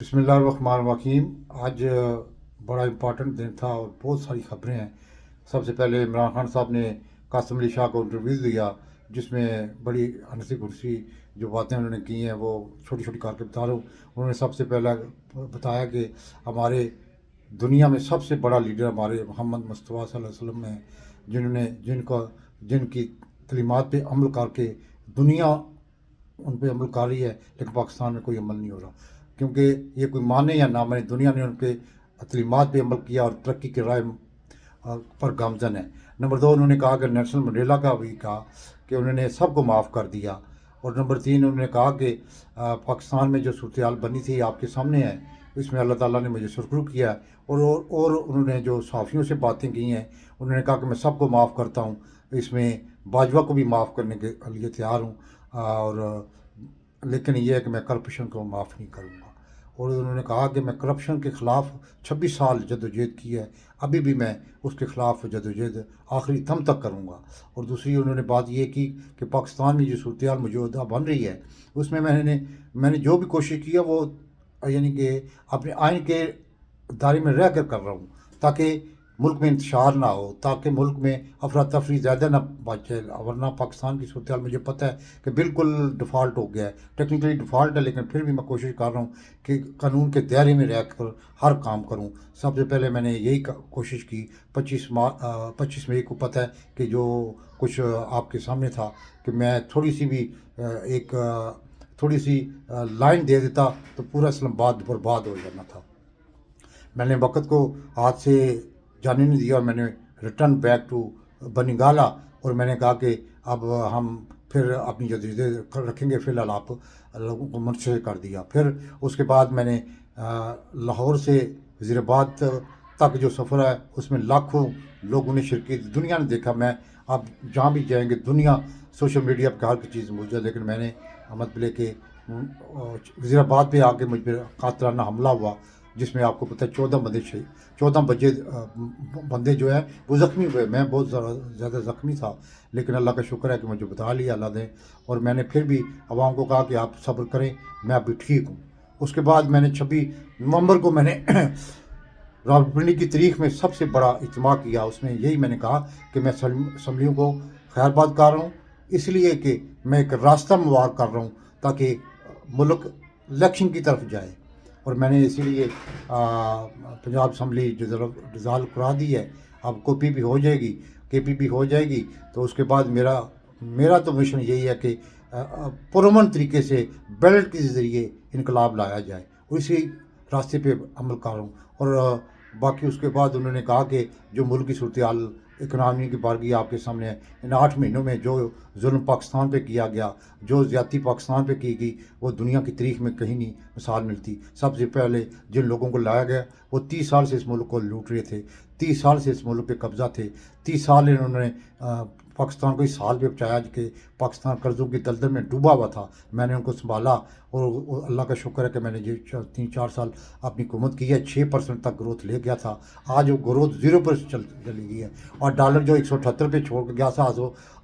बिस्मिल्लाहिर्रहमानिर्रहीम। आज बड़ा इम्पोर्टेंट दिन था और बहुत सारी खबरें हैं। सबसे पहले इमरान खान साहब ने कासिम अली शाह को इंटरव्यू दिया, जिसमें बड़ी हंसी खुशी जो बातें उन्होंने की हैं वो छोटी छोटी करके बता रहा हूँ। उन्होंने सबसे पहला बताया कि हमारे दुनिया में सबसे बड़ा लीडर हमारे मोहम्मद मुस्तफ़ा सल्लल्लाहु अलैहि वसल्लम हैं, जिनकी तलीमात पे अमल करके दुनिया उन पे अमल कर रही है, लेकिन पाकिस्तान में कोई अमल नहीं हो रहा, क्योंकि ये कोई माने या ना माने दुनिया ने उनके तलीमात पे अमल किया और तरक्की की राह पर गामजन है। नंबर दो, उन्होंने कहा कि नेल्सन मंडेला का भी कहा कि उन्होंने सबको माफ़ कर दिया। और नंबर तीन, उन्होंने कहा कि पाकिस्तान में जो सूरत हाल बनी थी आपके सामने है, इसमें अल्लाह ताला ने मुझे सुरखरू किया है। और उन्होंने जो सहाफ़ियों से बातें की हैं, उन्होंने कहा कि मैं सबको माफ़ करता हूँ, इसमें बाजवा को भी माफ़ करने के लिए तैयार हूँ, और लेकिन ये है कि मैं करप्शन को माफ़ नहीं करूँगा। और उन्होंने कहा कि मैं करप्शन के ख़िलाफ़ 26 साल जदोजहद की है, अभी भी मैं उसके ख़िलाफ़ जदोजहद आखिरी दम तक करूँगा। और दूसरी उन्होंने बात ये की कि पाकिस्तान में जो सूरत हाल मौजूदा बन रही है, उसमें मैंने जो भी कोशिश की है वो यानी कि अपने आइन के दायरे में रह कर कर रहा हूँ, ताकि मुल्क में इंतशार ना हो, ताकि मुल्क में अफरा तफरी ज़्यादा ना बचे। वरना पाकिस्तान की सूरत हाल मुझे पता है कि बिल्कुल डिफ़ॉल्ट हो गया है, टेक्निकली डिफ़ॉल्ट है, लेकिन फिर भी मैं कोशिश कर रहा हूँ कि कानून के दायरे में रह कर हर काम करूँ। सबसे पहले मैंने यही कोशिश की। 25 मई को पता है कि जो कुछ आपके सामने था कि मैं थोड़ी सी भी एक थोड़ी सी लाइन दे देता तो पूरा इस्लामाबाद बर्बाद हो जाना था। मैंने वक़्त को हाथ से जाने नहीं दिया और मैंने रिटर्न बैक टू बनिगाला, और मैंने कहा कि अब हम फिर अपनी जदीद रखेंगे, फ़िलहाल आप लोगों को मुंतशिर कर दिया। फिर उसके बाद मैंने लाहौर से वज़ीराबाद तक जो सफ़र है उसमें लाखों लोगों ने शिरकत, दुनिया ने देखा। मैं आप जहाँ भी जाएंगे दुनिया सोशल मीडिया पर हर की चीज़ मौजूद है, लेकिन मैंने मतलब कि वज़ीराबाद पे आके मुझ पर कातलाना हमला हुआ, जिसमें आपको पता है 14 बंदे जो है वो ज़ख्मी हुए। मैं बहुत ज़्यादा ज़ख्मी था, लेकिन अल्लाह का शुक्र है कि मुझे बता लिया अल्लाह ने। और मैंने फिर भी आवाम को कहा कि आप सब्र करें, मैं अभी ठीक हूँ। उसके बाद मैंने 26 नवंबर को मैंने रावलपिंडी की तारीख में सबसे बड़ा इज्तिमा किया। उसमें यही मैंने कहा कि मैं असम्बलियों को खैरबाद कर रहा हूँ, इसलिए कि मैं एक रास्ता मुबार कर रहा हूँ ताकि मुल्क इलेक्शन की तरफ जाए। और मैंने इसीलिए पंजाब असम्बली डिज़ाल्व करा दी है। अब KPP हो जाएगी तो उसके बाद मेरा तो मिशन यही है कि पुरअमन तरीके से बेल्ट के ज़रिए इनकलाब लाया जाए, उसी रास्ते पे अमल कर रहा हूँ। और बाकी उसके बाद उन्होंने कहा कि जो मुल्क की सूरत हाल इकनॉमी की बारगी आपके सामने है, इन 8 महीनों में जो जुल्म पाकिस्तान पे किया गया, जो ज़्यादती पाकिस्तान पे की गई, वो दुनिया की तारीख में कहीं नहीं मिसाल मिलती। सबसे पहले जिन लोगों को लाया गया वो 30 साल से इस मुल्क को लूट रहे थे, 30 साल से इस मुल्क पे कब्ज़ा थे, 30 साल इन्होंने पाकिस्तान को इस हाल पे पहुँचाया कि पाकिस्तान कर्ज़ों की दलदल में डूबा हुआ था। मैंने उनको संभाला, और अल्लाह का शुक्र है कि मैंने ये 3-4 साल अपनी हुकूमत की है। 6% तक ग्रोथ ले गया था, आज वो ग्रोथ 0 पर चली गई है। और डॉलर जो 178 पे छोड़ गया था,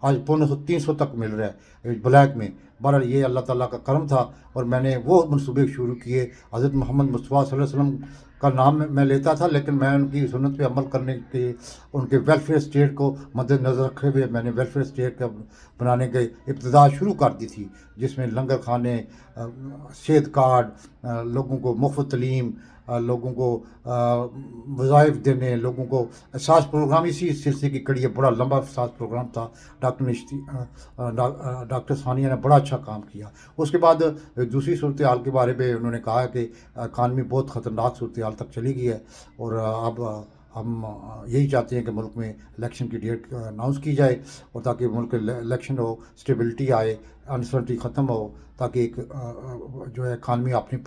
आज 250-300 तक मिल रहा है ब्लैक में। बहरहाल ये अल्लाह ताला का करम था, और मैंने वो मनसूबे शुरू किए। हज़रत मोहम्मद मुस्तफ़ा सल्लल्लाहु अलैहि वसल्लम का नाम मैं लेता था, लेकिन मैं उनकी सुन्नत पे अमल करने के, उनके वेलफेयर स्टेट को मद्देनज़र रखे हुए मैंने वेलफेयर स्टेट का बनाने के इब्तिदा शुरू कर दी थी, जिसमें लंगर खाने, सेहत कार्ड, लोगों को मुफ्त तलीम, लोगों को वज़ाइफ देने, लोगों को एहसास प्रोग्राम, इसी सिलसिले की कड़ी है। बड़ा लंबा एहसास प्रोग्राम था। डॉक्टर सानिया ने बड़ा अच्छा काम किया। उसके बाद दूसरी सूरत हाल के बारे में उन्होंने कहा कि इकानमी बहुत ख़तरनाक सूरत हाल तक चली गई है, और अब हम यही चाहते हैं कि मुल्क में इलेक्शन की डेट अनाउंस की जाए, और ताकि मुल्क इलेक्शन हो, स्टेबिलिटी आए, अनसर्टी ख़त्म हो, ताकि एक जो है इकानमी अपनी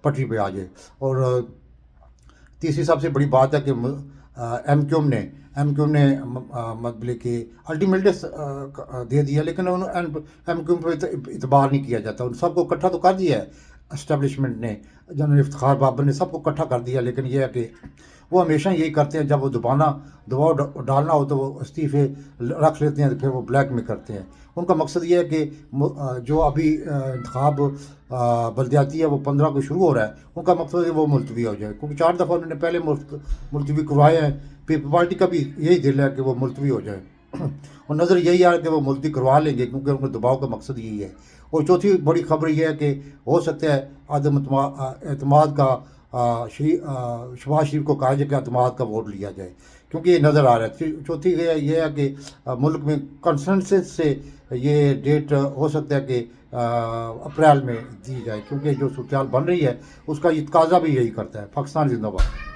पटरी पे आ जाए। और तीसरी सबसे बड़ी बात है कि एम क्यूम ने मतलब कि अल्टीमेटली दे दिया, लेकिन एम क्यूम पर इतबार नहीं किया जाता। उन सबको इकट्ठा तो कर दिया है इस्टेब्लिशमेंट ने, जनरल इफ्तिखार बाबर ने सबको इकट्ठा कर दिया, लेकिन यह है कि وہ ہمیشہ یہی کرتے ہیں، جب وہ دباؤ ڈالنا ہو تو وہ استعفے رکھ لیتے ہیں، پھر وہ بلیک میں کرتے ہیں۔ ان کا مقصد یہ ہے کہ جو ابھی انتخاب بلدیاتی ہے وہ 15 کو شروع ہو رہا ہے، ان کا مقصد ہے وہ ملتوی ہو جائے، کیونکہ 4 دفعہ انہوں نے پہلے ملتوی کروائے ہیں۔ پیپل پارٹی کا بھی یہی دل ہے کہ وہ ملتوی ہو جائے، اور نظر یہی آ رہا ہے کہ وہ ملتوی کروا لیں گے، کیونکہ ان کے دباؤ کا مقصد یہی ہے۔ اور چوتھی بڑی خبر یہ ہے کہ ہو سکتا ہے عدم اعتماد کا شہباز شریف کو کہا جائے کہ اعتماد کا ووٹ لیا جائے، کیونکہ یہ نظر آ رہا ہے۔ چوتھی یہ ہے کہ ملک میں کنسنسس سے یہ ڈیٹ ہو سکتا ہے کہ اپریل میں دی جائے، کیونکہ جو صورتحال بن رہی ہے اس کا یہ تقاضا بھی یہی کرتا ہے۔ پاکستان زندہ باد۔